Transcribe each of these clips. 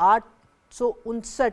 859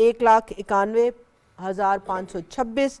1,91,526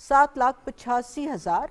7,85,000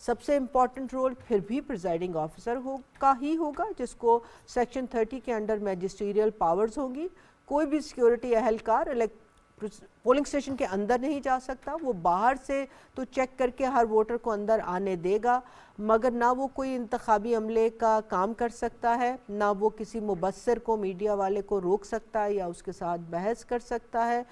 سب سے important role پھر بھی پریزائڈنگ آفیسر کا ہی ہوگا، جس کو سیکشن 30 کے انڈر میجسٹیریل پاورز ہوں گی. کوئی بھی سیکیورٹی اہلکار پولنگ اسٹیشن کے اندر نہیں جا سکتا، وہ باہر سے تو چیک کر کے ہر ووٹر کو اندر آنے دے گا، مگر نہ وہ کوئی انتخابی عملے کا کام کر سکتا ہے، نہ وہ کسی مبصر کو، میڈیا والے کو روک سکتا ہے یا اس کے ساتھ بحث کر سکتا ہے.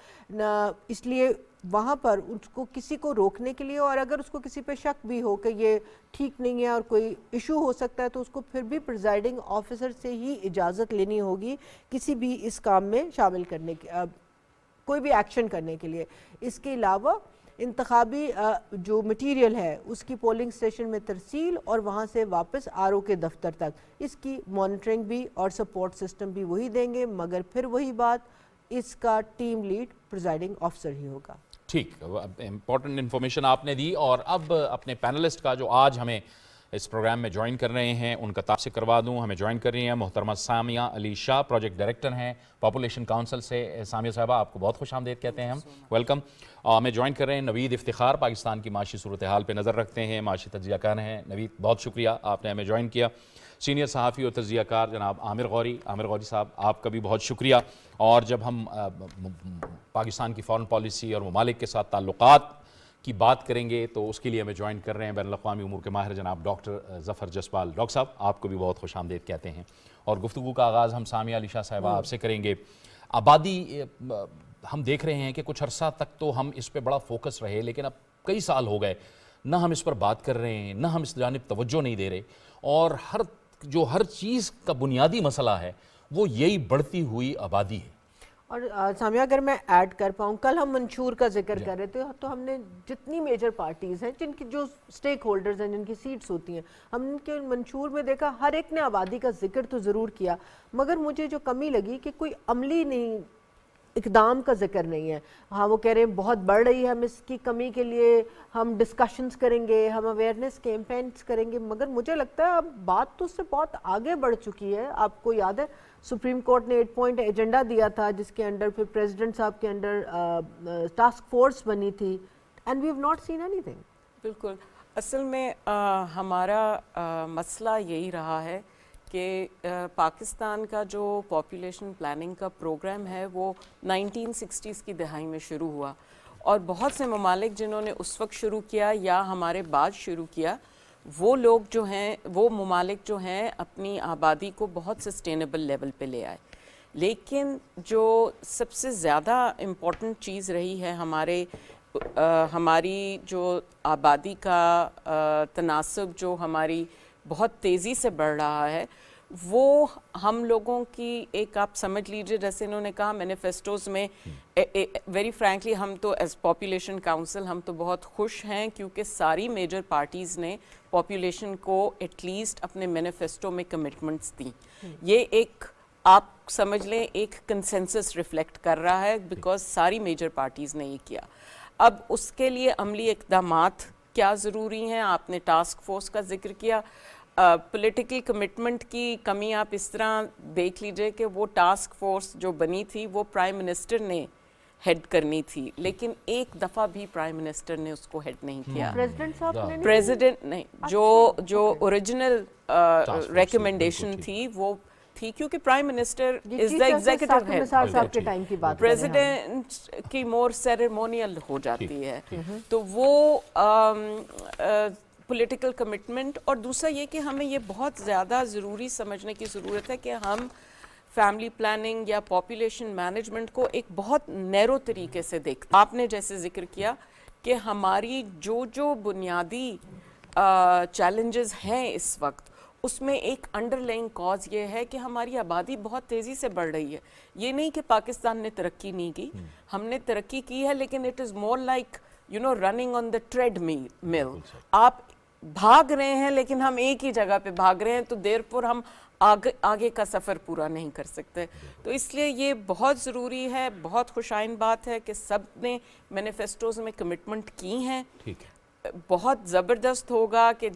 اس لیے وہاں پر اس کو کسی کو روکنے کے لیے، اور اگر اس کو کسی پہ شک بھی ہو کہ یہ ٹھیک نہیں ہے اور کوئی ایشو ہو سکتا ہے، تو اس کو پھر بھی پریزائڈنگ آفیسر سے ہی اجازت لینی ہوگی کسی بھی اس کام میں شامل کرنے کی، کوئی بھی ایکشن کرنے کے لیے. اس کے علاوہ انتخابی جو مٹیریل ہے اس کی پولنگ اسٹیشن میں ترسیل اور وہاں سے واپس RO کے دفتر تک، اس کی مانیٹرنگ بھی اور سپورٹ سسٹم بھی وہی دیں گے، مگر پھر وہی بات، اس کا ٹیم لیڈ پریزائڈنگ آفیسر ہی ہوگا. ٹھیک، امپورٹنٹ انفارمیشن آپ نے دی. اور اب اپنے پینلسٹ کا جو آج ہمیں اس پروگرام میں جوائن کر رہے ہیں ان کا تعارف کروا دوں. ہمیں جوائن کر رہی ہیں محترمہ سامیہ علی شاہ، پروجیکٹ ڈائریکٹر ہیں پاپولیشن کاؤنسل سے. سامیہ صاحبہ آپ کو بہت خوش آمدید کہتے ہیں ہم، ویلکم. ہمیں جوائن کر رہے ہیں نوید افتخار، پاکستان کی معاشی صورتحال پہ نظر رکھتے ہیں، معاشی تجزیہ کار ہیں. نوید بہت شکریہ آپ نے ہمیں جوائن کیا. سینئر صحافی اور تجزیہ کار جناب عامر غوری صاحب، آپ کا بھی بہت شکریہ. اور جب ہم پاکستان کی فارن پالیسی اور ممالک کے ساتھ تعلقات کی بات کریں گے تو اس کے لیے ہمیں جوائن کر رہے ہیں بین الاقوامی امور کے ماہر جناب ڈاکٹر ظفر جسپال. ڈاکٹر صاحب آپ کو بھی بہت خوش آمدید کہتے ہیں. اور گفتگو کا آغاز ہم سامیہ علی شاہ صاحبہ آپ سے کریں گے. آبادی ہم دیکھ رہے ہیں کہ کچھ عرصہ تک تو ہم اس پہ بڑا فوکس رہے، لیکن اب کئی سال ہو گئے نہ ہم اس پر بات کر رہے ہیں، نہ ہم اس جانب توجہ نہیں دے رہے. اور ہر چیز کا بنیادی مسئلہ ہے وہ یہی بڑھتی ہوئی آبادی ہے. اور سامیہ اگر میں ایڈ کر پاؤں، کل ہم منشور کا ذکر کر رہے تھے، تو ہم نے جتنی میجر پارٹیز ہیں جن کی جو سٹیک ہولڈرز ہیں، جن کی سیٹس ہوتی ہیں، ہم ان کے منشور میں دیکھا ہر ایک نے آبادی کا ذکر تو ضرور کیا، مگر مجھے جو کمی لگی کہ کوئی عملی نہیں، اقدام کا ذکر نہیں ہے. ہاں وہ کہہ رہے ہیں بہت بڑھ رہی ہے، ہم اس کی کمی کے لیے ہم ڈسکشنز کریں گے، ہم اویئرنیس کیمپینز کریں گے، مگر مجھے لگتا ہے اب بات تو اس سے بہت آگے بڑھ چکی ہے. آپ کو یاد ہے سپریم کورٹ نے 8 پوائنٹ ایجنڈا دیا تھا جس کے انڈر پھر پریزیڈنٹ صاحب کے انڈر ٹاسک فورس بنی تھی، and we have not seen anything. بالکل، اصل میں ہمارا مسئلہ یہی رہا ہے کہ پاکستان کا جو پاپولیشن پلاننگ کا پروگرام ہے وہ 1960s کی دہائی میں شروع ہوا، اور بہت سے ممالک جنہوں نے اس وقت شروع کیا یا ہمارے بعد شروع کیا، وہ لوگ جو ہیں، وہ ممالک جو ہیں اپنی آبادی کو بہت سسٹینیبل لیول پہ لے آئے. لیکن جو سب سے زیادہ امپورٹنٹ چیز رہی ہے ہماری جو آبادی کا تناسب جو ہماری بہت تیزی سے بڑھ رہا ہے، وہ ہم لوگوں کی ایک، آپ سمجھ لیجئے جیسے انہوں نے کہا مینیفیسٹوز میں، ویری فرینکلی ہم تو ایز پاپولیشن کاؤنسل ہم تو بہت خوش ہیں کیونکہ ساری میجر پارٹیز نے پاپولیشن کو ایٹ لیسٹ اپنے مینیفیسٹو میں کمٹمنٹس دیں. یہ ایک آپ سمجھ لیں ایک کنسنسس ریفلیکٹ کر رہا ہے بیکاز ساری میجر پارٹیز نے یہ کیا. اب اس کے لیے عملی اقدامات کیا ضروری ہیں؟ آپ نے ٹاسک فورس کا ذکر کیا. پولیٹیکل کمٹمنٹ کی کمی آپ اس طرح دیکھ لیجئے کہ وہ ٹاسک فورس جو بنی تھی وہ پرائم منسٹر نے ہیڈ کرنی تھی، لیکن ایک دفعہ بھی پرائم منسٹر نے اس کو ہیڈ نہیں کیا. پریزیڈنٹ نہیں، جو اوریجنل ریکمنڈیشن تھی وہ تھی، کیونکہ prime minister is the executive head, president کی مور سیریمونیل ہو جاتی ہے، تو وہ پولیٹیکل کمٹمنٹ. اور دوسرا یہ کہ ہمیں یہ بہت زیادہ ضروری سمجھنے کی ضرورت ہے کہ ہم فیملی پلاننگ یا پاپولیشن مینجمنٹ کو ایک بہت نیرو طریقے سے دیکھتے. آپ نے جیسے ذکر کیا کہ ہماری جو بنیادی چیلنجز ہیں اس وقت، اس میں ایک انڈر لائنگ کاز یہ ہے کہ ہماری آبادی بہت تیزی سے بڑھ رہی ہے. یہ نہیں کہ پاکستان نے ترقی نہیں کی، ہم نے ترقی کی ہے، لیکن it is more like running on the treadmill. آپ بھاگ رہے ہیں لیکن ہم ایک ہی جگہ پہ بھاگ رہے ہیں، تو دیر پر ہم آگے کا سفر پورا نہیں کر سکتے. تو اس لیے یہ بہت ضروری ہے. بہت خوشائن بات ہے کہ سب نے مینیفیسٹوز میں کمٹمنٹ کی ہیں. بہت زبردست ہوگا کہ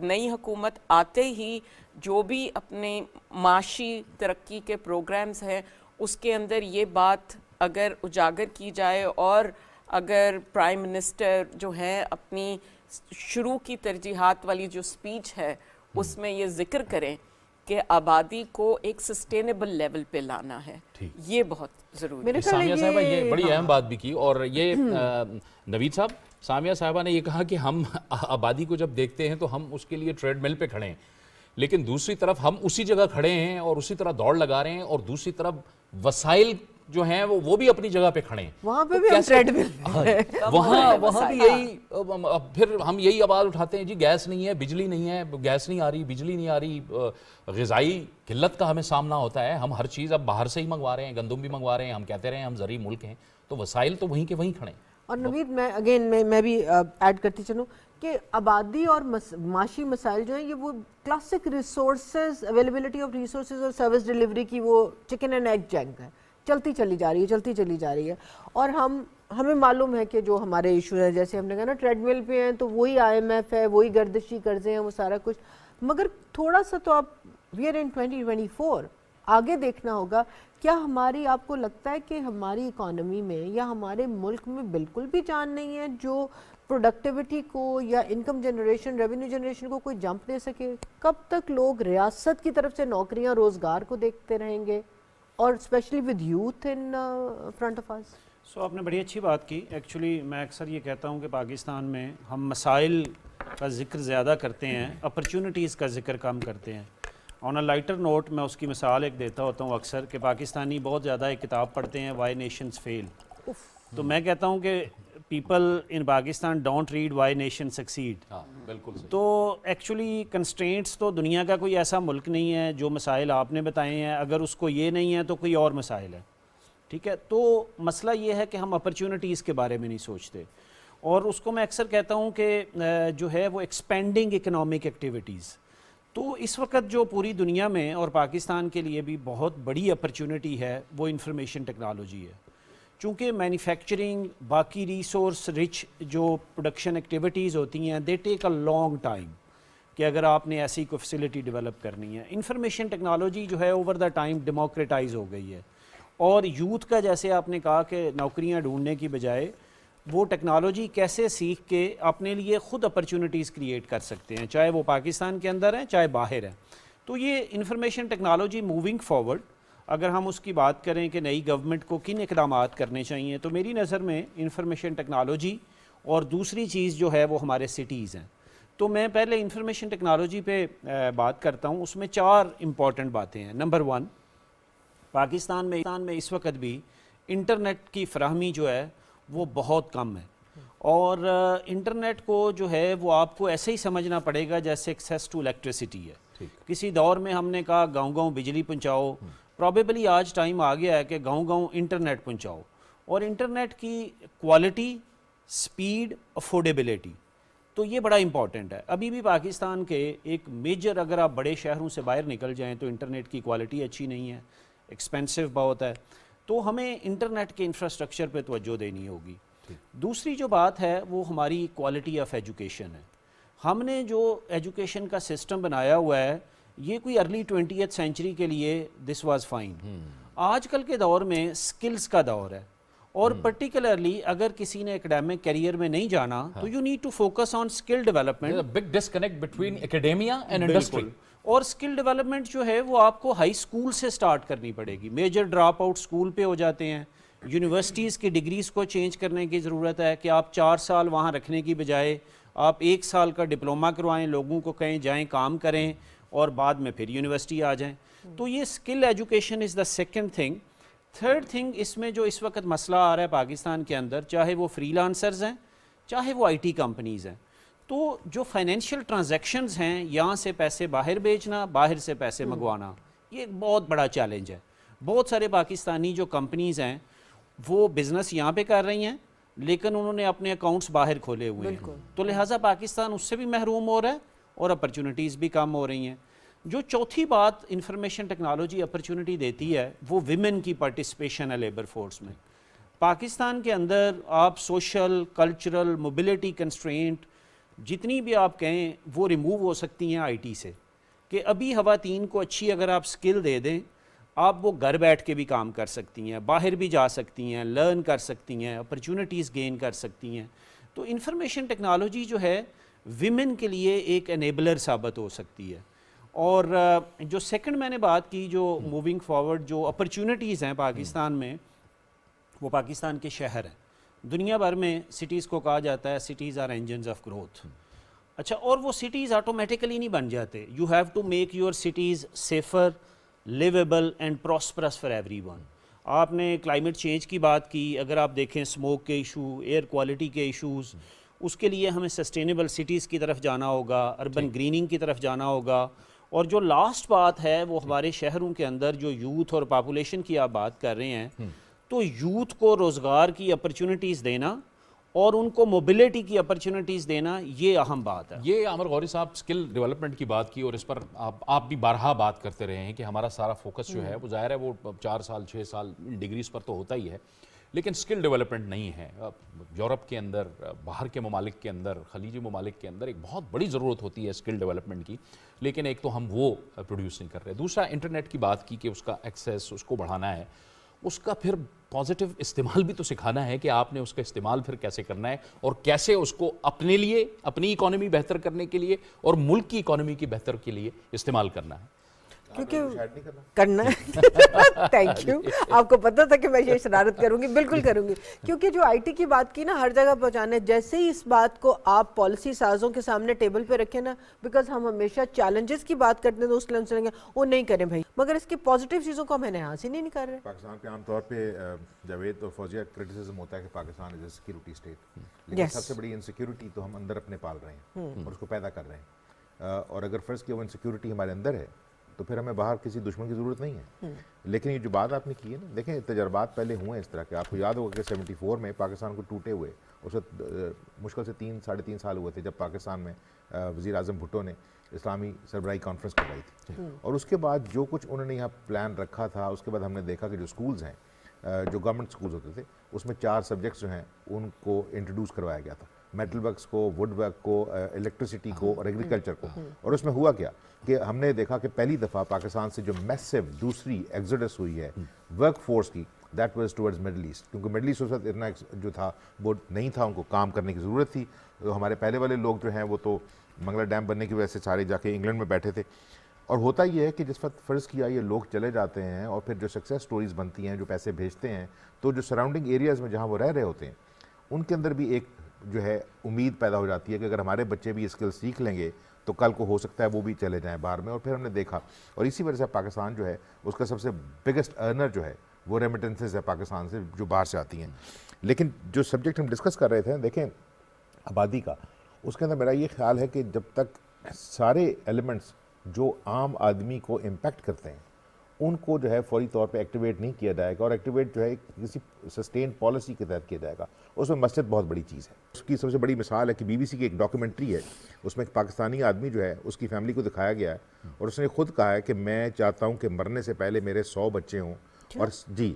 نئی حکومت آتے ہی جو بھی اپنے معاشی ترقی کے پروگرامز ہیں اس کے اندر یہ بات اگر اجاگر کی جائے، اور اگر پرائم منسٹر جو ہیں اپنی شروع کی ترجیحات والی جو سپیچ ہے اس میں یہ ذکر کریں کہ آبادی کو ایک سسٹینیبل لیول پہ لانا ہے، یہ بہت ضروری ہے۔ سامیہ صاحبہ یہ بڑی اہم بات بھی کی، اور یہ نوید صاحب، سامیہ صاحبہ نے یہ کہا کہ ہم آبادی کو جب دیکھتے ہیں تو ہم اس کے لیے ٹریڈ مل پہ کھڑے ہیں، لیکن دوسری طرف ہم اسی جگہ کھڑے ہیں اور اسی طرح دوڑ لگا رہے ہیں، اور دوسری طرف وسائل جو ہیں وہ بھی اپنی جگہ پہ کھڑے ہیں، وہاں پہ بھی ہم ٹریڈ مل وہاں بھی یہی، پھر ہم یہی آواز اٹھاتے ہیں جی گیس نہیں ہے، بجلی نہیں ہے، گیس نہیں آ رہی، بجلی نہیں آ رہی، غذائی قلت کا ہمیں سامنا ہوتا ہے، ہم ہر چیز اب باہر سے ہی منگوا رہے ہیں، گندم بھی منگوا رہے ہیں، ہم کہتے رہے ہیں ہم زرعی ملک ہیں، تو وسائل تو وہیں کے وہیں کھڑے ہیں۔ اور نوید میں بھی ایڈ کرتی چلوں کہ آبادی اور معاشی مسائل جو ہیں یہ وہ classic resources, availability of resources اور سروس ڈیلیوری کی وہ چکن اینڈ ایگ جنگ ہے، چلتی چلی جا رہی ہے، اور ہمیں معلوم ہے کہ جو ہمارے ایشو ہے، جیسے ہم نے کہا نا ٹریڈ مل پہ ہیں تو وہی IMF ہے، وہی گردشی قرضے ہیں، وہ سارا کچھ، مگر تھوڑا سا تو آپ وی آر ان 2024 آگے دیکھنا ہوگا۔ کیا آپ کو لگتا ہے کہ ہماری اکانومی میں یا ہمارے ملک میں بالکل بھی جان نہیں ہے جو پروڈکٹیوٹی کو یا انکم جنریشن، ریونیو جنریشن کو کوئی جمپ دے سکے؟ کب تک لوگ ریاست کی طرف سے نوکریاں، روزگار کو دیکھتے رہیں گے، اور especially with youth in front of us? So آپ نے بڑی اچھی بات کی۔ ایکچولی میں اکثر یہ کہتا ہوں کہ پاکستان میں ہم مسائل کا ذکر زیادہ کرتے ہیں، اپرچونٹیز کا ذکر کم کرتے ہیں۔ آن اے لائٹر نوٹ میں اس کی مثال ایک دیتا ہوتا ہوں اکثر کہ پاکستانی بہت زیادہ ایک کتاب پڑھتے ہیں، وائی نیشنز فیل، تو میں کہتا ہوں کہ people in Pakistan don't read why nation succeed. بالکل تو ایکچولی کنسٹرینٹس تو دنیا کا کوئی ایسا ملک نہیں ہے جو مسائل آپ نے بتائے ہیں، اگر اس کو یہ نہیں ہے تو کوئی اور مسائل ہے، ٹھیک ہے؟ تو مسئلہ یہ ہے کہ ہم اپرچونٹیز کے بارے میں نہیں سوچتے، اور اس کو میں اکثر کہتا ہوں کہ جو ہے وہ ایکسپینڈنگ اکنامک ایکٹیویٹیز۔ تو اس وقت جو پوری دنیا میں اور پاکستان کے لیے بھی بہت بڑی اپرچونٹی ہے وہ انفارمیشن ٹیکنالوجی ہے، چونکہ مینوفیکچرنگ، باقی ریسورس رچ جو پروڈکشن ایکٹیویٹیز ہوتی ہیں، دے ٹیک اے لانگ ٹائم، کہ اگر آپ نے ایسی کوئی فیسلٹی ڈیولپ کرنی ہے۔ انفارمیشن ٹیکنالوجی جو ہے اوور دا ٹائم ڈیموکریٹائز ہو گئی ہے، اور یوتھ کا جیسے آپ نے کہا کہ نوکریاں ڈھونڈنے کی بجائے وہ ٹیکنالوجی کیسے سیکھ کے اپنے لیے خود اپرچونٹیز کریٹ کر سکتے ہیں، چاہے وہ پاکستان کے اندر ہیں چاہے باہر ہیں۔ تو یہ انفارمیشن ٹیکنالوجی موونگ فارورڈ، اگر ہم اس کی بات کریں کہ نئی گورنمنٹ کو کن اقدامات کرنے چاہیے، تو میری نظر میں انفارمیشن ٹیکنالوجی، اور دوسری چیز جو ہے وہ ہمارے سٹیز ہیں۔ تو میں پہلے انفارمیشن ٹیکنالوجی پہ بات کرتا ہوں، اس میں 4 امپورٹنٹ باتیں ہیں۔ نمبر 1، پاکستان میں اس وقت بھی انٹرنیٹ کی فراہمی جو ہے وہ بہت کم ہے، اور انٹرنیٹ کو جو ہے وہ آپ کو ایسے ہی سمجھنا پڑے گا جیسے ایکسیس ٹو الیکٹریسٹی ہے۔ کسی دور میں ہم نے کہا گاؤں گاؤں بجلی پہنچاؤ، پرابیبلی آج ٹائم آ گیا ہے کہ گاؤں گاؤں انٹرنیٹ پہنچاؤ، اور انٹرنیٹ کی کوالٹی، سپیڈ، افورڈیبلٹی، تو یہ بڑا امپورٹنٹ ہے۔ ابھی بھی پاکستان کے ایک میجر، اگر آپ بڑے شہروں سے باہر نکل جائیں تو انٹرنیٹ کی کوالٹی اچھی نہیں ہے، ایکسپینسو بہت ہے، تو ہمیں انٹرنیٹ کے انفراسٹرکچر پہ توجہ دینی ہوگی۔ دوسری جو بات ہے وہ ہماری کوالٹی آف ایجوکیشن ہے۔ ہم نے جو ایجوکیشن کا سسٹم بنایا ہوا ہے یہ کوئی ارلی 20th سینچری کے لیے دس واز فائن۔ آج کل کے دور میں سکلز کا دور ہے، اور پرٹیکولرلی اگر کسی نے اکیڈیمک کیریئر میں نہیں جانا تو you need to focus on skill development. Big disconnect between academia and industry, اور اسکل ڈیولپمنٹ جو ہے وہ آپ کو ہائی اسکول سے سٹارٹ کرنی پڑے گی۔ میجر ڈراپ آؤٹ اسکول پہ ہو جاتے ہیں، یونیورسٹیز کی ڈگریز کو چینج کرنے کی ضرورت ہے کہ آپ 4 سال وہاں رکھنے کی بجائے آپ 1 سال کا ڈپلومہ کروائیں، لوگوں کو کہیں جائیں کام کریں اور بعد میں پھر یونیورسٹی آ جائیں۔ تو یہ skill education is the second thing. Third thing, اس میں جو اس وقت مسئلہ آ رہا ہے پاکستان کے اندر، چاہے وہ فری لانسرز ہیں چاہے وہ IT کمپنیز ہیں، تو جو فائنینشیل ٹرانزیکشنز ہیں، یہاں سے پیسے باہر بھیجنا، باہر سے پیسے منگوانا، یہ ایک بہت بڑا چیلنج ہے۔ بہت سارے پاکستانی جو کمپنیز ہیں وہ بزنس یہاں پہ کر رہی ہیں لیکن انہوں نے اپنے اکاؤنٹس باہر کھولے ہوئے ہیں، تو لہٰذا پاکستان اس سے بھی محروم ہو رہا ہے اور اپرچونٹیز بھی کم ہو رہی ہیں۔ جو چوتھی بات انفارمیشن ٹیکنالوجی اپرچونٹی دیتی ہے وہ ویمن کی پارٹیسپیشن ہے لیبر فورس میں۔ پاکستان کے اندر آپ سوشل، کلچرل، موبلٹی کنسٹرینٹ جتنی بھی آپ کہیں وہ ریموو ہو سکتی ہیں IT سے، کہ ابھی خواتین کو اچھی اگر آپ سکل دے دیں، آپ وہ گھر بیٹھ کے بھی کام کر سکتی ہیں، باہر بھی جا سکتی ہیں، لرن کر سکتی ہیں، اپرچونٹیز گین کر سکتی ہیں۔ تو انفارمیشن ٹیکنالوجی جو ہے ویمن کے لیے ایک انیبلر ثابت ہو سکتی ہے. اور جو سیکنڈ میں نے بات کی جو موونگ فارورڈ جو اپرچونٹیز ہیں پاکستان میں، وہ پاکستان کے شہر ہیں. دنیا بھر میں سٹیز کو کہا جاتا ہے cities are engines of growth. اچھا، اور وہ سٹیز آٹومیٹیکلی نہیں بن جاتے. You have to make your cities safer, liveable and prosperous for everyone. آپ نے کلائمیٹ چینج کی بات کی، اگر آپ دیکھیں اسموک کے ایشو، ایئر کوالٹی کے ایشوز، اس کے لیے ہمیں سسٹینیبل سٹیز کی طرف جانا ہوگا، اربن گریننگ کی طرف جانا ہوگا. اور جو لاسٹ بات ہے وہ ہمارے شہروں کے اندر جو یوتھ اور پاپولیشن کی آپ بات کر رہے ہیں، تو یوتھ کو روزگار کی اپرچونٹیز دینا اور ان کو موبلٹی کی اپرچونٹیز دینا، یہ اہم بات ہے. یہ عامر غوری صاحب اسکل ڈیولپمنٹ کی بات کی، اور اس پر آپ بھی بارہا بات کرتے رہے ہیں کہ ہمارا سارا فوکس جو ہے وہ ظاہر ہے وہ 4 سال 6 سال ڈگریز پر تو ہوتا ہی ہے، لیکن اسکل ڈیولپمنٹ نہیں ہے. یورپ کے اندر، باہر کے ممالک کے اندر، خلیجی ممالک کے اندر ایک بہت بڑی ضرورت ہوتی ہے اسکل ڈیولپمنٹ کی، لیکن ایک تو ہم وہ پروڈیوس نہیں کر رہے. دوسرا انٹرنیٹ کی بات کی کہ اس کا ایکسیس اس کو بڑھانا ہے، اس کا پھر پازیٹیو استعمال بھی تو سکھانا ہے کہ آپ نے اس کا استعمال پھر کیسے کرنا ہے اور کیسے اس کو اپنے لیے، اپنی اکانومی بہتر کرنے کے لیے اور ملک کی اکانومی کی بہتر کے لیے استعمال کرنا ہے. کیونکہ کرنا ہے. Thank you. آپ کو پتا تھا کہ میں یہ شرارت کروں گی، بالکل کروں گی، کیونکہ جو آئی ٹی کی بات کی نا ہر جگہ پہنچانا ہے. جیسے ہی اس بات کو آپ پالیسی سازوں کے سامنے ٹیبل پہ رکھیں نا، بیکاز ہم ہمیشہ چیلنجز کی بات کرتے ہیں تو اس لیے ہم سنیں گے وہ نہیں کریں بھائی، مگر اس کی پازیٹیو چیزوں کو ہم انہانس ہی نہیں کر رہے. پاکستان پہ عام طور پہ جاوید اور فوزیہ کرٹیسزم ہوتا ہے کہ پاکستان از اے سیکورٹی اسٹیٹ، لیکن سب سے بڑی انسیکیورٹی تو ہم اندر اپنے پال رہے ہیں اور اس کو پیدا کر رہے ہیں. اور اگر فرض کیا وہ انسیکیورٹی ہمارے اندر ہے تو پھر ہمیں باہر کسی دشمن کی ضرورت نہیں ہے. لیکن یہ جو بات آپ نے کی ہے نا، دیکھیں تجربات پہلے ہوئے ہیں اس طرح کے. آپ کو یاد ہوگا کہ 74 میں پاکستان کو ٹوٹے ہوئے اس وقت مشکل سے 3-3.5 سال ہوئے تھے جب پاکستان میں وزیر اعظم بھٹو نے اسلامی سربراہی کانفرنس کروائی تھی. اور اس کے بعد جو کچھ انہوں نے یہاں پلان رکھا تھا، اس کے بعد ہم نے دیکھا کہ جو سکولز ہیں، جو گورنمنٹ سکولز ہوتے تھے، اس میں 4 سبجیکٹس جو ہیں ان کو انٹروڈیوس کروایا گیا تھا. میٹل ورکس کو، ووڈ ورک کو، الیکٹریسٹی کو اور ایگریکلچر کو. اور اس میں ہوا کیا کہ ہم نے دیکھا کہ پہلی دفعہ پاکستان سے جو میسو دوسری ایگزوڈس ہوئی ہے ورک فورس کی، that was towards Middle East. کیونکہ مڈل ایسٹ اس وقت اتنا جو تھا وہ نہیں تھا، ان کو کام کرنے کی ضرورت تھی. تو ہمارے پہلے والے لوگ جو ہیں وہ تو منگلا ڈیم بننے کی وجہ سے سارے جا کے انگلینڈ میں بیٹھے تھے. اور ہوتا یہ ہے کہ جس وقت فرض کیا یہ لوگ چلے جاتے ہیں اور پھر جو سکسیس سٹوریز بنتی ہیں، جو پیسے بھیجتے ہیں، تو جو سراؤنڈنگ ایریاز میں جہاں وہ رہ رہے ہوتے ہیں ان کے اندر بھی ایک جو ہے امید پیدا ہو جاتی ہے کہ اگر ہمارے بچے بھی اسکل سیکھ لیں گے تو کل کو ہو سکتا ہے وہ بھی چلے جائیں باہر میں. اور پھر ہم نے دیکھا، اور اسی وجہ سے پاکستان جو ہے اس کا سب سے بگیسٹ ارنر جو ہے وہ ریمیٹنسز ہے پاکستان سے جو باہر سے آتی ہیں. لیکن جو سبجیکٹ ہم ڈسکس کر رہے تھے دیکھیں آبادی کا، اس کے اندر میرا یہ خیال ہے کہ جب تک سارے ایلیمنٹس جو عام آدمی کو امپیکٹ کرتے ہیں ان کو جو ہے فوری طور پہ ایکٹیویٹ نہیں کیا جائے گا، اور ایکٹیویٹ جو ہے کسی سسٹین پالیسی کے تحت کیا جائے گا. اس میں مسجد بہت بڑی چیز ہے. اس کی سب سے بڑی مثال ہے کہ BBC کی ایک ڈاکیومنٹری ہے، اس میں ایک پاکستانی آدمی جو ہے اس کی فیملی کو دکھایا گیا ہے اور اس نے خود کہا ہے کہ میں چاہتا ہوں کہ مرنے سے پہلے میرے 100 بچے ہوں. اور جی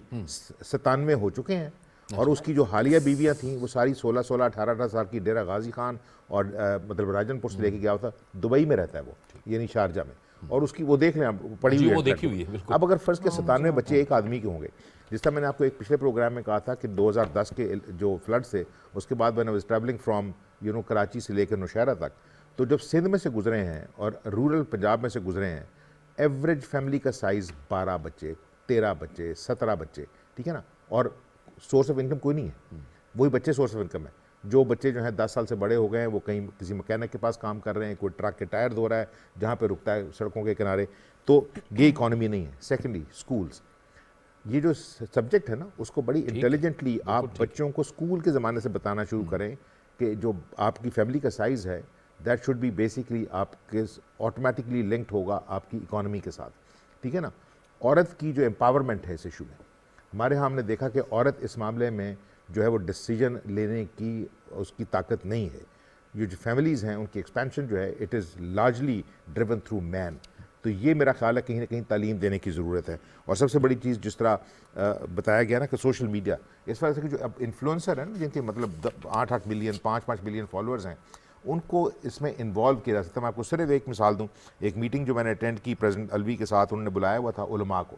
97 ہو چکے ہیں. اور اس کی جو حالیہ بیویاں تھیں وہ ساری 16 18 سال کی. ڈیرہ غازی خان اور مطلب راجن پور سے لے کے گیا تھا، دبئی میں رہتا ہے وہ، یعنی شارجہ میں. اور اس کی وہ دیکھ لیں پڑی ہوئی ہے. اب اگر فرض کے 97 بچے ایک آدمی کے ہوں گے، جس طرح میں نے آپ کو ایک پچھلے پروگرام میں کہا تھا کہ 2010 کے جو فلڈ سے اس کے بعد میں نے ٹریولنگ فرام کراچی سے لے کر نوشہرہ تک، تو جب سندھ میں سے گزرے ہیں اور رورل پنجاب میں سے گزرے ہیں، ایوریج فیملی کا سائز 12 بچے، 13 بچے، 17 بچے، ٹھیک ہے نا. اور سورس آف انکم کوئی نہیں ہے، وہی بچے سورس آف انکم ہے. جو بچے جو ہیں 10 سال سے بڑے ہو گئے ہیں وہ کہیں کسی مکینک کے پاس کام کر رہے ہیں، کوئی ٹرک کے ٹائر دھو رہا ہے جہاں پہ رکتا ہے سڑکوں کے کنارے. تو یہ اکانومی نہیں ہے. سیکنڈلی اسکولز، یہ جو سبجیکٹ ہے نا اس کو بڑی انٹیلیجنٹلی آپ بچوں کو اسکول کے زمانے سے بتانا شروع کریں کہ جو آپ کی فیملی کا سائز ہے دیٹ شوڈ بی بیسکلی آپ کے آٹومیٹکلی لنکڈ ہوگا آپ کی اکانومی کے ساتھ، ٹھیک ہے نا. عورت کی جو امپاورمنٹ ہے اس ایشو میں، ہمارے ہاں ہم نے دیکھا کہ عورت اس معاملے میں جو ہے وہ ڈیسیجن لینے کی اس کی طاقت نہیں ہے. یہ جو فیملیز ہیں ان کی ایکسپینشن جو ہے it is largely driven through men. تو یہ میرا خیال ہے کہیں نہ کہیں تعلیم دینے کی ضرورت ہے. اور سب سے بڑی چیز جس طرح بتایا گیا نا کہ سوشل میڈیا، اس وجہ سے کہ جو اب انفلوئنسر ہیں جن کے مطلب 8 ملین 5 ملین فالوورز ہیں ان کو اس میں انوالو کیا جا سکتا ہے. میں آپ کو صرف ایک مثال دوں. ایک میٹنگ جو میں نے اٹینڈ کی پریزیڈنٹ الوی کے ساتھ، انہوں نے بلایا ہوا تھا علماء کو،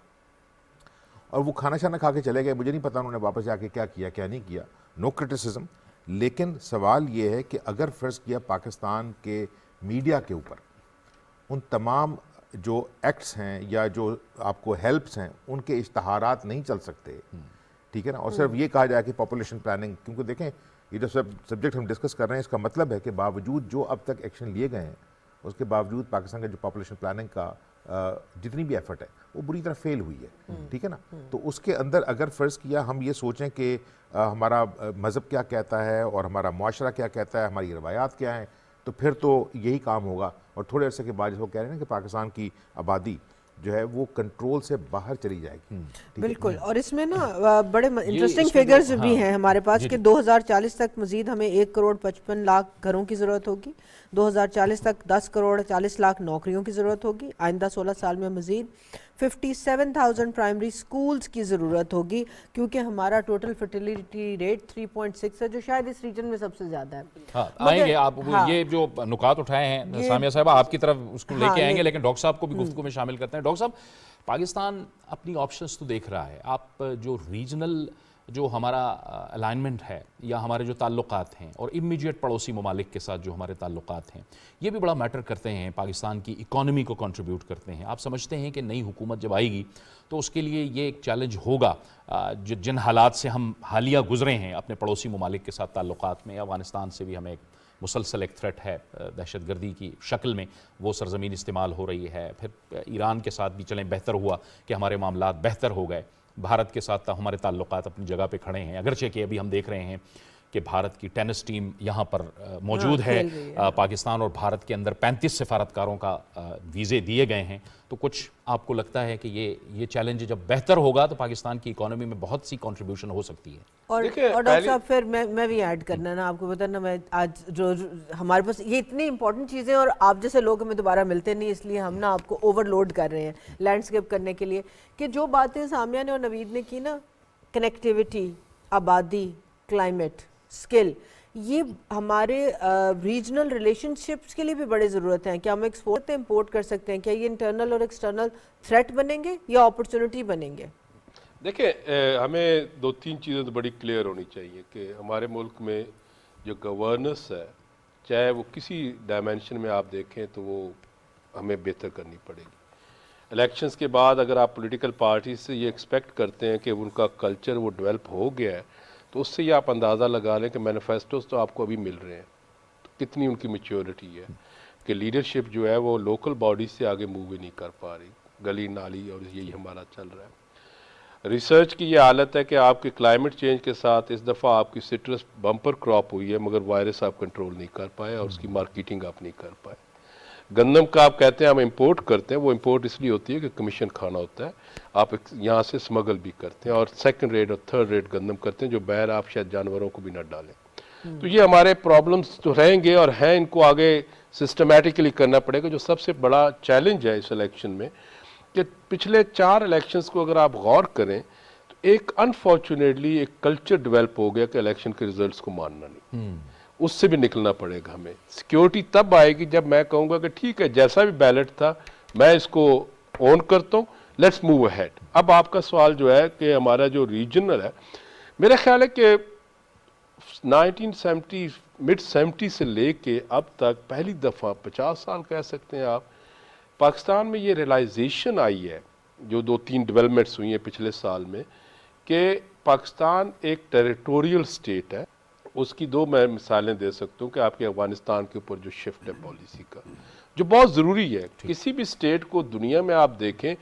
اور وہ کھانا شانا کھا کے چلے گئے. مجھے نہیں پتا انہوں نے واپس جا کے کیا کیا کیا نہیں کیا. نو کرٹیسزم، لیکن سوال یہ ہے کہ اگر فرض کیا پاکستان کے میڈیا کے اوپر ان تمام جو ایکٹس ہیں یا جو آپ کو ہیلپس ہیں ان کے اشتہارات نہیں چل سکتے، ٹھیک ہے نا، اور صرف یہ کہا جائے کہ پاپولیشن پلاننگ، کیونکہ دیکھیں یہ جو سبجیکٹ ہم ڈسکس کر رہے ہیں اس کا مطلب ہے کہ باوجود جو اب تک ایکشن لیے گئے ہیں اس کے باوجود پاکستان کا جو پاپولیشن پلاننگ کا جتنی بھی ایفرٹ ہے وہ بری طرح فیل ہوئی ہے، ٹھیک ہے نا. تو اس کے اندر اگر فرض کیا ہم یہ سوچیں کہ ہمارا مذہب کیا کہتا ہے اور ہمارا معاشرہ کیا کہتا ہے، ہماری روایات کیا ہیں، تو پھر تو یہی کام ہوگا. اور تھوڑے عرصے کے بعد جس کو کہہ رہے ہیں کہ پاکستان کی آبادی جو ہے وہ کنٹرول سے باہر چلی جائے گی. بالکل. اور اس میں نا بڑے انٹرسٹنگ فیگرز بھی ہیں ہمارے پاس کہ 2040 تک مزید ہمیں 1,55,00,000 گھروں کی ضرورت ہوگی، 2040 تک 10,40,00,000 نوکریوں کی ضرورت ہوگی، آئندہ 16 سال میں مزید 57,000 پرائمری سکولز کی ضرورت ہوگی، کیونکہ ہمارا ٹوٹل فرٹیلیٹی ریٹ 3.6 ہے جو شاید اس ریجن میں سب سے زیادہ ہے. ہاں آئیں گے آپ، یہ جو نکات اٹھائے ہیں سامیہ صاحبہ آپ کی طرف اس کو لے کے آئیں گے، لیکن ڈاکٹر صاحب کو بھی گفتگو میں شامل کرتے ہیں. ڈاکٹر صاحب، پاکستان اپنی آپشنز تو دیکھ رہا ہے، آپ جو ریجنل جو ہمارا الائنمنٹ ہے یا ہمارے جو تعلقات ہیں اور امیڈیٹ پڑوسی ممالک کے ساتھ جو ہمارے تعلقات ہیں یہ بھی بڑا میٹر کرتے ہیں، پاکستان کی اکانومی کو کنٹریبیوٹ کرتے ہیں. آپ سمجھتے ہیں کہ نئی حکومت جب آئے گی تو اس کے لیے یہ ایک چیلنج ہوگا جن حالات سے ہم حالیہ گزرے ہیں اپنے پڑوسی ممالک کے ساتھ تعلقات میں؟ افغانستان سے بھی ہمیں ایک مسلسل ایک تھریٹ ہے دہشت گردی کی شکل میں، وہ سرزمین استعمال ہو رہی ہے. پھر ایران کے ساتھ بھی چلیں بہتر ہوا کہ ہمارے معاملات بہتر ہو گئے. بھارت کے ساتھ ہمارے تعلقات اپنی جگہ پہ کھڑے ہیں، اگرچہ کہ ابھی ہم دیکھ رہے ہیں کہ بھارت کی ٹینس ٹیم یہاں پر موجود ہے. پاکستان اور بھارت کے اندر 35 سفارتکاروں کا ویزے دیے گئے ہیں. تو کچھ آپ کو لگتا ہے کہ یہ چیلنج جب بہتر ہوگا تو پاکستان کی اکانومی میں بہت سی کنٹریبیوشن ہو سکتی ہے؟ اور ڈاکٹر صاحب پھر میں بھی ایڈ کرنا نا، آپ کو پتہ نا، میں آج جو ہمارے پاس یہ اتنی امپورٹنٹ چیزیں اور آپ جیسے لوگ ہمیں دوبارہ ملتے نہیں، اس لیے ہم نا آپ کو اوور لوڈ کر رہے ہیں لینڈسکیپ کرنے کے لیے، کہ جو باتیں سامیہ نے اور نوید نے کی نا، کنیکٹیوٹی، آبادی، کلائمیٹ، اسکل، یہ ہمارے ریجنل ریلیشن شپس کے لیے بھی بڑی ضرورت ہے. کیا ہم ایکسپورٹ امپورٹ کر سکتے ہیں؟ کیا یہ انٹرنل اور ایکسٹرنل تھریٹ بنیں گے یا اپرچونٹی بنیں گے؟ دیکھیں ہمیں 2-3 چیزیں تو بڑی کلیئر ہونی چاہیے کہ ہمارے ملک میں جو گورننس ہے، چاہے وہ کسی ڈائمینشن میں آپ دیکھیں تو وہ ہمیں بہتر کرنی پڑے گی. الیکشنز کے بعد اگر آپ پولیٹیکل پارٹیز سے یہ ایکسپیکٹ کرتے ہیں کہ ان کا کلچر وہ ڈیولپ ہو گیا ہے، تو اس سے یہ آپ اندازہ لگا لیں کہ مینیفیسٹوز تو آپ کو ابھی مل رہے ہیں، تو کتنی ان کی میچیورٹی ہے کہ لیڈرشپ جو ہے وہ لوکل باڈی سے آگے موو ہی نہیں کر پا رہی، گلی نالی اور یہی ہمارا چل رہا ہے. ریسرچ کی یہ حالت ہے کہ آپ کے کلائمیٹ چینج کے ساتھ اس دفعہ آپ کی سٹرس بمپر کراپ ہوئی ہے، مگر وائرس آپ کنٹرول نہیں کر پائے اور اس کی مارکیٹنگ آپ نہیں کر پائے. گندم کا آپ کہتے ہیں ہم امپورٹ کرتے ہیں، وہ امپورٹ اس لیے ہوتی ہے کہ کمیشن کھانا ہوتا ہے، آپ یہاں سے اسمگل بھی کرتے ہیں اور سیکنڈ ریٹ اور تھرڈ ریٹ گندم کرتے ہیں جو باہر آپ شاید جانوروں کو بھی نہ ڈالیں. تو یہ ہمارے پرابلمس تو رہیں گے اور ہیں، ان کو آگے سسٹمیٹکلی کرنا پڑے گا. جو سب سے بڑا چیلنج ہے اس الیکشن میں کہ پچھلے 4 الیکشنز کو اگر آپ غور کریں تو ایک انفارچونیٹلی ایک کلچر ڈیولپ ہو گیا کہ الیکشن کے ریزلٹس کو ماننا نہیں. اس سے بھی نکلنا پڑے گا ہمیں. سیکیورٹی تب آئے گی جب میں کہوں گا کہ ٹھیک ہے جیسا بھی بیلٹ تھا میں اس کو اون کرتا ہوں، لیٹس موو اہیڈ. اب آپ کا سوال جو ہے کہ ہمارا جو ریجنل ہے، میرا خیال ہے کہ 1970 مڈ 70 سے لے کے اب تک پہلی دفعہ 50 سال کہہ سکتے ہیں آپ، پاکستان میں یہ ریلائزیشن آئی ہے جو 2-3 ڈیولپمنٹس ہوئی ہیں پچھلے سال میں کہ پاکستان ایک ٹیریٹوریل سٹیٹ ہے. اس کی 2 میں مثالیں دے سکتا ہوں کہ آپ کے افغانستان کے اوپر جو شفٹ ہے پالیسی کا، جو بہت ضروری ہے. کسی بھی سٹیٹ کو دنیا میں آپ دیکھیں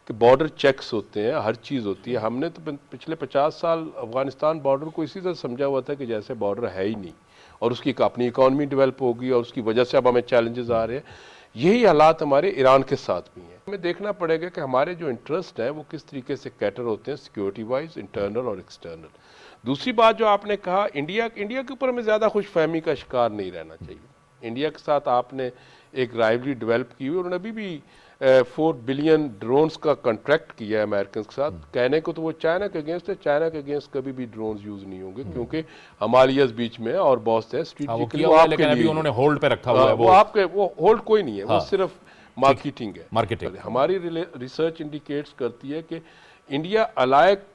کہ بارڈر چیکس ہوتے ہیں، ہر چیز ہوتی ہے. ہم نے تو پچھلے 50 سال افغانستان بارڈر کو اسی طرح سمجھا ہوا تھا کہ جیسے بارڈر ہے ہی نہیں، اور اس کی ایک اپنی اکانومی ڈیولپ ہوگی اور اس کی وجہ سے اب ہمیں چیلنجز آ رہے ہیں. یہی حالات ہمارے ایران کے ساتھ بھی ہیں. ہمیں دیکھنا پڑے گا کہ ہمارے جو انٹرسٹ ہیں وہ کس طریقے سے کیٹر ہوتے ہیں سیکیورٹی وائز، انٹرنل اور ایکسٹرنل. دوسری بات جو آپ نے کہا، انڈیا کے اوپر ہمیں زیادہ خوش فہمی کا شکار نہیں رہنا چاہیے. انڈیا کے ساتھ آپ نے ایک رائیولی ڈیولپ کی ہوئی، انہوں نے ابھی بھی 4 بلین ڈرونز کا کنٹریکٹ کیا ہے امریکنز کے ساتھ. کہنے کو تو وہ چائنا کے اگینسٹ ہے، چائنا کے اگینسٹ کبھی بھی ڈرونز یوز نہیں ہوں گے کیونکہ ہمالیاز بیچ میں اور بہت سے اسٹریٹجکلی لیکن ابھی انہوں نے ہولڈ پہ رکھا ہوا ہے. وہ آپ کے وہ ہولڈ کوئی نہیں ہے، وہ صرف مارکیٹنگ ہے. مارکیٹنگ ہماری ریسرچ انڈیکیٹس کرتی ہے کہ انڈیا alike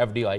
FDI,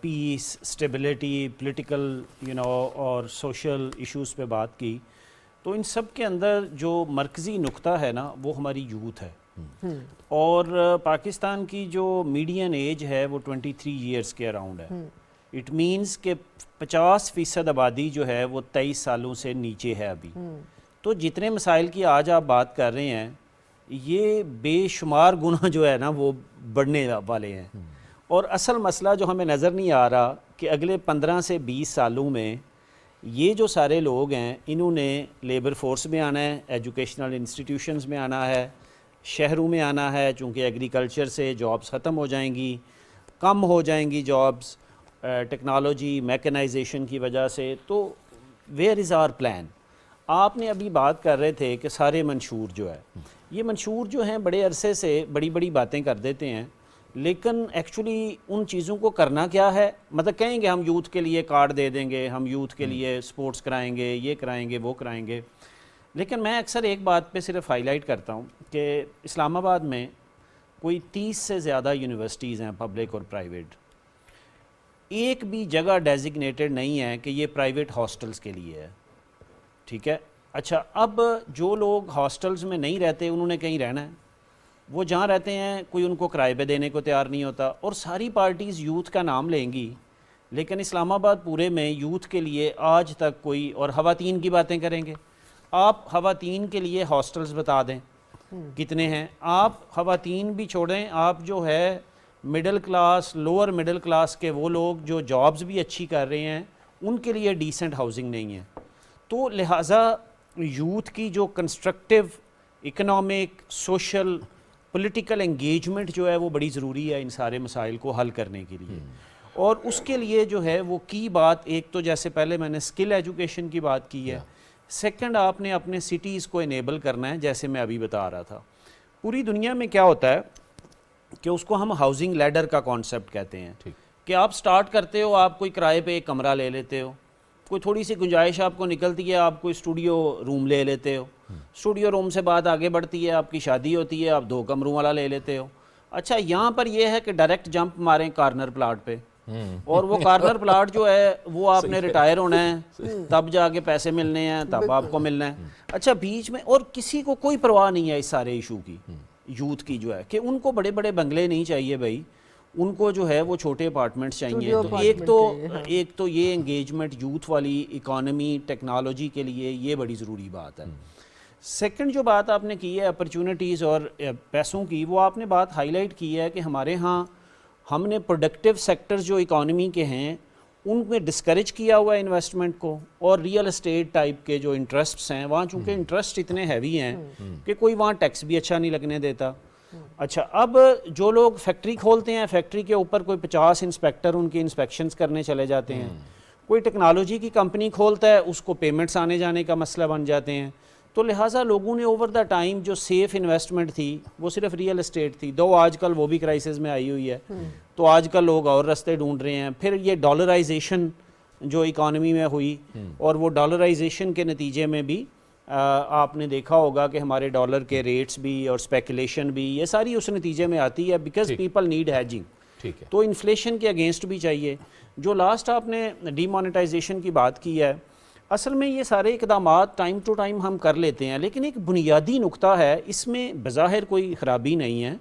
پیس، اسٹیبلٹی، پولیٹیکل اور سوشل ایشوز پہ بات کی، تو ان سب کے اندر جو مرکزی نقطہ ہے نا وہ ہماری یوتھ ہے. اور پاکستان کی جو میڈین ایج ہے وہ 23 ایئرس کے اراؤنڈ ہے. اٹ مینس کہ 50% آبادی جو ہے وہ 23 سالوں سے نیچے ہے ابھی. تو جتنے مسائل کی آج آپ بات کر رہے ہیں یہ بے شمار گنا جو ہے نا وہ بڑھنے والے ہیں. اور اصل مسئلہ جو ہمیں نظر نہیں آ رہا کہ اگلے 15 سے 20 سالوں میں یہ جو سارے لوگ ہیں انہوں نے لیبر فورس میں آنا ہے، ایجوکیشنل انسٹیٹیوشنز میں آنا ہے، شہروں میں آنا ہے، چونکہ ایگریکلچر سے جابس ختم ہو جائیں گی، کم ہو جائیں گی جابس ٹیکنالوجی میکنائزیشن کی وجہ سے. تو ویئر از آور پلان؟ آپ نے ابھی بات کر رہے تھے کہ سارے منشور جو ہے یہ منشور جو ہیں بڑے عرصے سے بڑی بڑی باتیں کر دیتے ہیں، لیکن ایکچولی ان چیزوں کو کرنا کیا ہے؟ مطلب کہیں گے ہم یوتھ کے لیے کارڈ دے دیں گے، ہم یوتھ کے لیے سپورٹس کرائیں گے، یہ کرائیں گے، وہ کرائیں گے. لیکن میں اکثر ایک بات پہ صرف ہائی لائٹ کرتا ہوں کہ اسلام آباد میں کوئی 30 سے زیادہ یونیورسٹیز ہیں پبلک اور پرائیویٹ. ایک بھی جگہ ڈیزگنیٹڈ نہیں ہے کہ یہ پرائیویٹ ہاسٹلز کے لیے ہے. ٹھیک ہے، اچھا اب جو لوگ ہاسٹلز میں نہیں رہتے انہوں نے کہیں رہنا ہے، وہ جہاں رہتے ہیں کوئی ان کو کرائے پہ دینے کو تیار نہیں ہوتا. اور ساری پارٹیز یوتھ کا نام لیں گی لیکن اسلام آباد پورے میں یوتھ کے لیے آج تک کوئی، اور خواتین کی باتیں کریں گے، آپ خواتین کے لیے ہاسٹلز بتا دیں کتنے ہیں. آپ خواتین بھی چھوڑیں، آپ جو ہے middle class, lower middle class کے وہ لوگ جو جابز بھی اچھی کر رہے ہیں ان کے لیے ڈیسنٹ ہاؤسنگ نہیں ہے. تو لہٰذا یوتھ کی جو constructive economic, social, political engagement جو ہے وہ بڑی ضروری ہے ان سارے مسائل کو حل کرنے کے لیے. اور اس کے لیے جو ہے وہ کی بات، ایک تو جیسے پہلے میں نے اسکل ایجوکیشن کی بات کی ہے، سیکنڈ آپ نے اپنے سٹیز کو انیبل کرنا ہے. جیسے میں ابھی بتا رہا تھا پوری دنیا میں کیا ہوتا ہے کہ اس کو ہم ہاؤسنگ لیڈر کا کانسیپٹ کہتے ہیں کہ آپ سٹارٹ کرتے ہو، آپ کوئی کرائے پہ ایک کمرہ لے لیتے ہو، کوئی تھوڑی سی گنجائش آپ کو نکلتی ہے، آپ کوئی اسٹوڈیو روم لے لیتے ہو، اسٹوڈیو روم سے بات آگے بڑھتی ہے، آپ کی شادی ہوتی ہے، آپ 2 کمروں والا لے لیتے ہو. اچھا یہاں پر یہ ہے کہ ڈائریکٹ جمپ ماریں کارنر پلاٹ پہ، اور وہ کارنر پلاٹ جو ہے وہ آپ نے ریٹائر ہونا ہے تب جا کے پیسے ملنے ہیں، تب آپ کو ملنا ہے. اچھا بیچ میں اور کسی کو کوئی پرواہ نہیں ہے اس سارے ایشو کی، یوتھ کی جو ہے کہ ان کو بڑے بڑے بنگلے نہیں چاہیے بھائی، ان کو جو ہے وہ چھوٹے اپارٹمنٹس چاہیے. تو ایک تو یہ انگیجمنٹ یوتھ والی اکانومی ٹیکنالوجی کے لیے یہ بڑی ضروری بات ہے. سیکنڈ جو بات آپ نے کی ہے اپرچونٹیز اور پیسوں کی، وہ آپ نے بات ہائی لائٹ کی ہے کہ ہمارے ہاں ہم نے پروڈکٹیو سیکٹرز جو اکانومی کے ہیں ان میں ڈسکریج کیا ہوا ہے انویسٹمنٹ کو، اور ریئل اسٹیٹ ٹائپ کے جو انٹرسٹس ہیں وہاں چونکہ انٹرسٹ اتنے ہیوی ہیں کہ کوئی وہاں ٹیکس بھی اچھا نہیں لگنے دیتا. اچھا اب جو لوگ فیکٹری کھولتے ہیں، فیکٹری کے اوپر کوئی 50 انسپیکٹر ان کی انسپیکشنز کرنے چلے جاتے ہیں. کوئی ٹیکنالوجی کی کمپنی کھولتا ہے، اس کو پیمنٹس آنے جانے کا مسئلہ بن جاتے ہیں. تو لہٰذا لوگوں نے اوور دا ٹائم جو سیف انویسٹمنٹ تھی وہ صرف ریئل اسٹیٹ تھی، دو آج کل وہ بھی کرائسس میں آئی ہوئی ہے، تو آج کل لوگ اور رستے ڈھونڈ رہے ہیں. پھر یہ ڈالرائزیشن جو اکانومی میں ہوئی، اور وہ ڈالرائزیشن کے نتیجے میں بھی آپ نے دیکھا ہوگا کہ ہمارے ڈالر کے ریٹس بھی اور اسپیکولیشن بھی یہ ساری اس نتیجے میں آتی ہے، بیکاز پیپل نیڈ ہیجنگ. تو انفلیشن کے اگینسٹ بھی چاہیے. جو لاسٹ آپ نے ڈی مانیٹائزیشن کی بات کی ہے، اصل میں یہ سارے اقدامات ٹائم ٹو ٹائم ہم کر لیتے ہیں، لیکن ایک بنیادی نقطہ ہے، اس میں بظاہر کوئی خرابی نہیں ہے،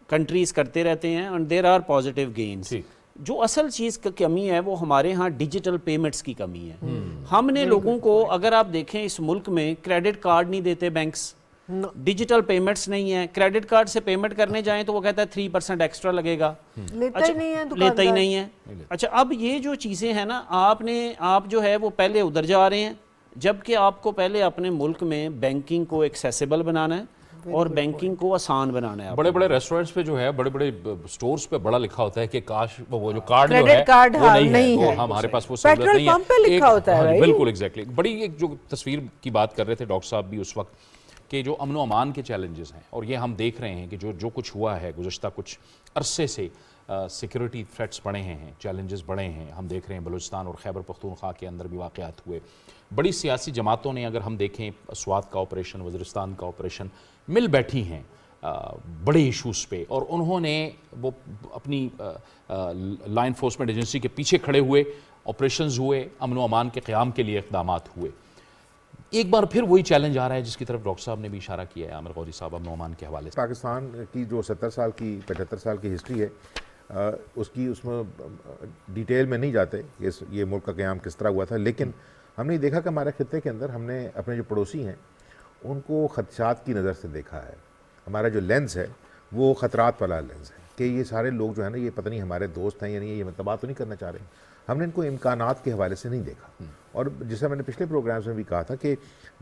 کنٹریز کرتے رہتے ہیں and there are positive gains. جو اصل چیز کی کمی ہے وہ ہمارے ہاں ڈیجیٹل پیمنٹس کی کمی ہے. ہم نے لوگوں کو، اگر آپ دیکھیں اس ملک میں کریڈٹ کارڈ نہیں دیتے بینکس، ڈیجیٹل پیمنٹس نہیں ہیں. کریڈٹ کارڈ سے پیمنٹ کرنے جائیں تو وہ کہتا ہے 3% ایکسٹرا لگے گا، لیتا ہی نہیں ہے. اچھا اب یہ جو چیزیں ہیں نا، آپ جو ہے وہ پہلے ادھر جا رہے ہیں، جبکہ آپ کو پہلے اپنے ملک میں بینکنگ کو ایکسیسیبل بنانا ہے اور بینکنگ کو آسان بنانا ہے. بڑے بڑے ریسٹورنٹس پہ جو ہے، بڑے بڑے سٹورز پہ بڑا لکھا ہوتا ہے کہ کاش وہ جو کارڈ جو ہے وہ نہیں ہے، ہمارے پاس وہ سہولت نہیں ہے. پمپ پہ لکھا ہوتا ہے. بالکل ایگزیکٹلی. بڑی ایک جو تصویر کی بات کر رہے تھے ڈاکٹر صاحب بھی اس وقت، کہ جو امن و امان کے چیلنجز ہیں، اور یہ ہم دیکھ رہے ہیں کہ جو کچھ ہوا ہے گزشتہ کچھ عرصے سے، سیکیورٹی تھریٹس بڑھے ہیں، چیلنجز بڑھے ہیں. ہم دیکھ رہے ہیں بلوچستان اور خیبر پختونخوا کے اندر بھی واقعات ہوئے. بڑی سیاسی جماعتوں نے، اگر ہم دیکھیں سوات کا آپریشن، وزیرستان کا آپریشن، مل بیٹھی ہیں بڑے ایشوز پہ، اور انہوں نے وہ اپنی لا انفورسمنٹ ایجنسی کے پیچھے کھڑے ہوئے، آپریشنز ہوئے، امن و امان کے قیام کے لیے اقدامات ہوئے۔ ایک بار پھر وہی چیلنج آ رہا ہے جس کی طرف ڈاکٹر صاحب نے بھی اشارہ کیا ہے، عامر غوری صاحب، امن و امان کے حوالے سے۔ پاکستان کی جو 70 سال کی 75 سال کی ہسٹری ہے، اس میں ڈیٹیل میں نہیں جاتے کہ یہ ملک کا قیام کس طرح ہوا تھا، لیکن ہم نے دیکھا کہ ہمارے خطے کے اندر ہم نے اپنے جو پڑوسی ہیں ان کو خدشات کی نظر سے دیکھا ہے۔ ہمارا جو لینس ہے وہ خطرات والا لینس ہے کہ یہ سارے لوگ جو ہے نا، یہ پتہ نہیں ہمارے دوست ہیں یا نہیں، یہ مطلب بات تو نہیں کرنا چاہ رہے ہیں۔ ہم نے ان کو امکانات کے حوالے سے نہیں دیکھا، اور جیسے میں نے پچھلے پروگرامز میں بھی کہا تھا کہ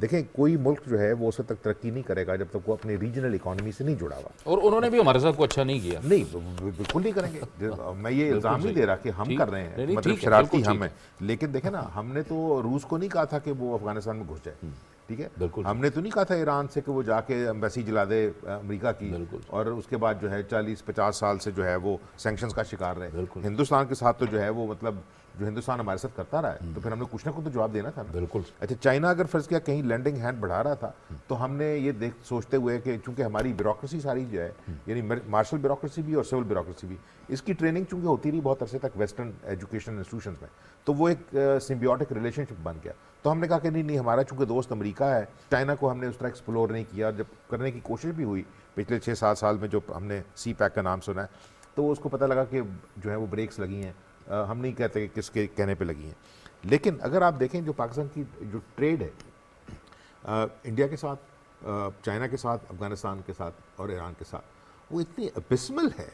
دیکھیں کوئی ملک جو ہے وہ اس وقت تک ترقی نہیں کرے گا جب تک وہ اپنی ریجنل اکانومی سے نہیں جڑا ہوا، اور انہوں نے بھی ہمارے ساتھ کو اچھا نہیں کیا۔ نہیں، بالکل نہیں کریں گے۔ میں یہ الزام نہیں دے رہا کہ ہم کر رہے ہیں، مطلب شرارتی ہم ہیں، لیکن دیکھیں نا، ہم نے تو روس کو نہیں کہا تھا کہ وہ افغانستان میں گھس جائے، ٹھیک ہے، ہم نے تو نہیں کہا تھا ایران سے کہ وہ جا کے ایمبیسی جلا دے امریکہ کی، اور اس کے بعد جو ہے 40-50 سال سے جو ہے وہ سینکشنز کا شکار رہے۔ ہندوستان کے ساتھ تو جو ہے وہ مطلب جو ہندوستان ہمارے ساتھ کرتا رہا ہے، تو پھر ہم نے کچھ نہ کچھ تو جواب دینا تھا نا۔ بالکل۔ اچھا، چائنا اگر فرض کیا کہیں لینڈنگ ہینڈ بڑھا رہا تھا تو ہم نے یہ سوچتے ہوئے کہ چونکہ ہماری بیوروکریسی ساری جو ہے، یعنی مارشل بیوروکریسی بھی اور سول بیوروکریسی بھی، اس کی ٹریننگ چونکہ ہوتی رہی بہت عرصے تک ویسٹرن ایجوکیشن انسٹیٹیوشنز میں، تو وہ ایک سمبیوٹک ریلیشن شپ بن گیا۔ تو ہم نے کہا کہ نہیں، ہمارا چونکہ دوست امریکہ ہے، چائنا کو ہم نے اس طرح ایکسپلور نہیں کیا۔ جب کرنے کی کوشش بھی ہوئی پچھلے 6-7 سال میں، جو ہم نے سی پیک کا نام سنا ہے، تو اس کو پتہ لگا کہ جو ہے وہ بریکس لگی ہیں۔ ہم نہیں کہتے کہ کس کے کہنے پہ لگی ہیں، لیکن اگر آپ دیکھیں جو پاکستان کی جو ٹریڈ ہے انڈیا کے ساتھ، چائنا کے ساتھ، افغانستان کے ساتھ اور ایران کے ساتھ، وہ اتنی ابسمل ہے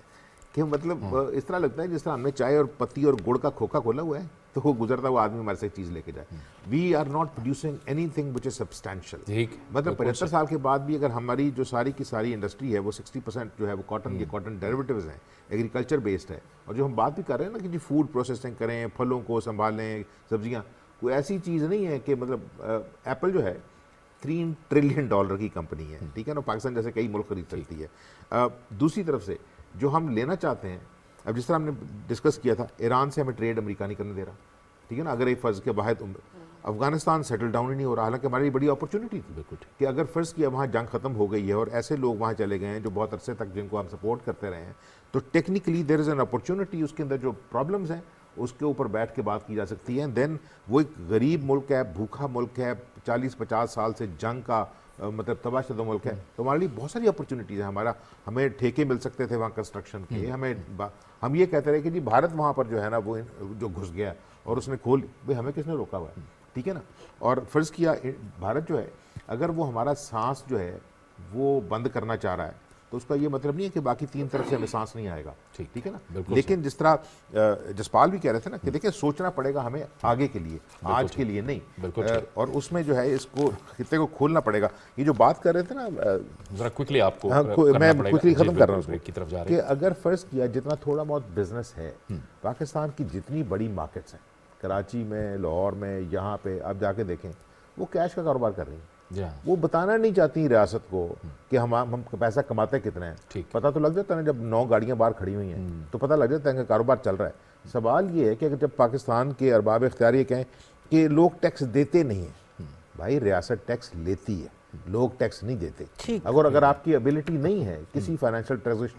کہ مطلب اس طرح لگتا ہے جس طرح ہم نے چائے اور پتی اور گڑ کا کھوکھا کھولا ہوا ہے تو وہ گزرتا ہوا آدمی ہمارے سے چیز لے کے جائے۔ We are not producing anything which is substantial. مطلب 75 سال کے بعد بھی اگر ہماری جو ساری کی ساری انڈسٹری ہے وہ 60% جو ہے وہ کاٹن، یہ کاٹن ڈیریویٹیوز ہیں، ایگریکلچر بیسڈ ہے، اور جو ہم بات بھی کر رہے ہیں نا کہ جی فوڈ پروسیسنگ کریں، پھلوں کو سنبھالیں، سبزیاں، کوئی ایسی چیز نہیں ہے کہ مطلب ایپل جو ہے $3 ٹریلین کی کمپنی ہے، ٹھیک ہے نا، پاکستان جیسے کئی ملک خرید سکتی ہے۔ دوسری طرف سے جو ہم لینا چاہتے ہیں، اب جس طرح ہم نے ڈسکس کیا تھا، ایران سے ہمیں ٹریڈ امریکہ نہیں کرنے دے رہا، ٹھیک ہے نا، اگر ایک فرض کے واحد افغانستان سیٹل ڈاؤن ہی نہیں ہو رہا، حالانکہ ہماری بڑی اپرچونٹی تھی کہ اگر فرض کیا وہاں جنگ ختم ہو گئی ہے اور ایسے لوگ وہاں چلے گئے ہیں جو بہت عرصے تک جن کو ہم سپورٹ کرتے رہے ہیں، تو technically there is an opportunity, اس کے اندر جو پرابلمز ہیں اس کے اوپر بیٹھ کے بات کی جا سکتی ہے۔ دین وہ ایک غریب ملک ہے، بھوکا ملک ہے، 40-50 سال سے جنگ کا مطلب تباہ شدہ ملک ہے، تو ہمارے لیے بہت ساری اپرچونیٹیز ہیں۔ ہمیں ٹھیکے مل سکتے تھے وہاں کنسٹرکشن کے، ہم یہ کہتے رہے کہ جی بھارت وہاں پر جو ہے نا وہ جو گھس گیا اور اس نے کھول، بھئی ہمیں کس نے روکا ہوا ہے، ٹھیک ہے نا۔ اور فرض کیا بھارت جو ہے اگر وہ ہمارا سانس جو ہے وہ بند کرنا چاہ رہا ہے تو اس کا یہ مطلب نہیں ہے کہ باقی 3 طرف سے ہمیں سانس نہیں آئے گا، ٹھیک ہے نا۔ لیکن جس طرح جسپال بھی کہہ رہے تھے نا کہ دیکھیں سوچنا پڑے گا ہمیں آگے کے لیے، آج کے لیے نہیں، اور اس میں جو ہے اس کو خطے کو کھولنا پڑے گا۔ یہ جو بات کر رہے تھے نا، ذرا کوئکلی آپ کو میں کوئکلی ختم کر رہا ہوں اس کو، کہ اگر فرض کیا جتنا تھوڑا بہت بزنس ہے پاکستان کی، جتنی بڑی مارکیٹس ہیں کراچی میں، لاہور میں، یہاں پہ آپ جا کے دیکھیں، وہ کیش کا کاروبار کر رہی ہیں، وہ بتانا نہیں چاہتی ریاست کو کہ ہم پیسہ کماتے کتنا ہے، پتہ تو لگ جاتا ہے جب 9 گاڑیاں باہر کھڑی ہوئی ہیں تو پتہ لگ جاتا ہے کہ کاروبار چل رہا ہے۔ سوال یہ ہے کہ اگر جب پاکستان کے ارباب اختیار یہ کہیں کہ لوگ ٹیکس دیتے نہیں ہیں، بھائی ریاست ٹیکس لیتی ہے، لوگ ٹیکس نہیں دیتے۔ اگر آپ کی ابیلٹی نہیں ہے کسی فائنینشیل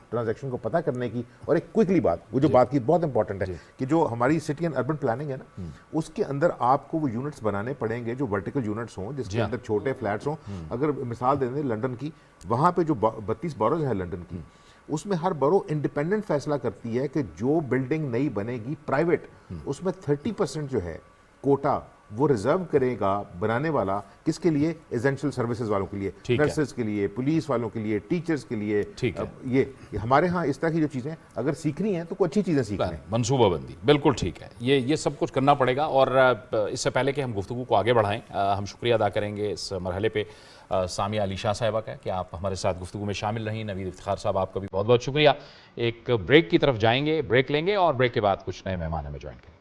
ٹرانزیکشن کو پتہ کرنے کی، اور ایک کوئکلی بات، وہ جو بات کی بہت امپورٹنٹ ہے کہ جو ہماری سٹی اینڈ اربن پلاننگ ہے نا، اس کے اندر آپ کو وہ یونٹس بنانے پڑیں گے جو ورٹیکل یونٹس ہوں، جس کے اندر چھوٹے فلیٹس ہوں۔ اگر مثال دیں لنڈن کی، وہاں پہ جو 32 باروز ہیں لنڈن کی، اس میں ہر برو انڈیپینڈنٹ فیصلہ کرتی ہے کہ جو بلڈنگ نئی بنے گی پرائیویٹ، اس میں 30% جو ہے کوٹا وہ ریزرو کرے گا بنانے والا، کس کے لیے؟ ایسینشیل سروسز والوں کے لیے، نرسز کے لیے، پولیس والوں کے لیے، ٹیچرز کے لیے۔ یہ ہمارے ہاں اس طرح کی جو چیزیں اگر سیکھنی ہیں تو کوئی اچھی چیزیں سیکھیں، منصوبہ بندی، بالکل ٹھیک ہے، یہ سب کچھ کرنا پڑے گا۔ اور اس سے پہلے کہ ہم گفتگو کو آگے بڑھائیں، ہم شکریہ ادا کریں گے اس مرحلے پہ سامیہ علی شاہ صاحبہ کا کہ آپ ہمارے ساتھ گفتگو میں شامل رہیں۔ نوید افتخار صاحب، آپ کا بھی بہت بہت شکریہ۔ ایک بریک کی طرف جائیں گے، بریک لیں گے اور بریک کے بعد کچھ نئے مہمان ہمیں جوائن کریں گے۔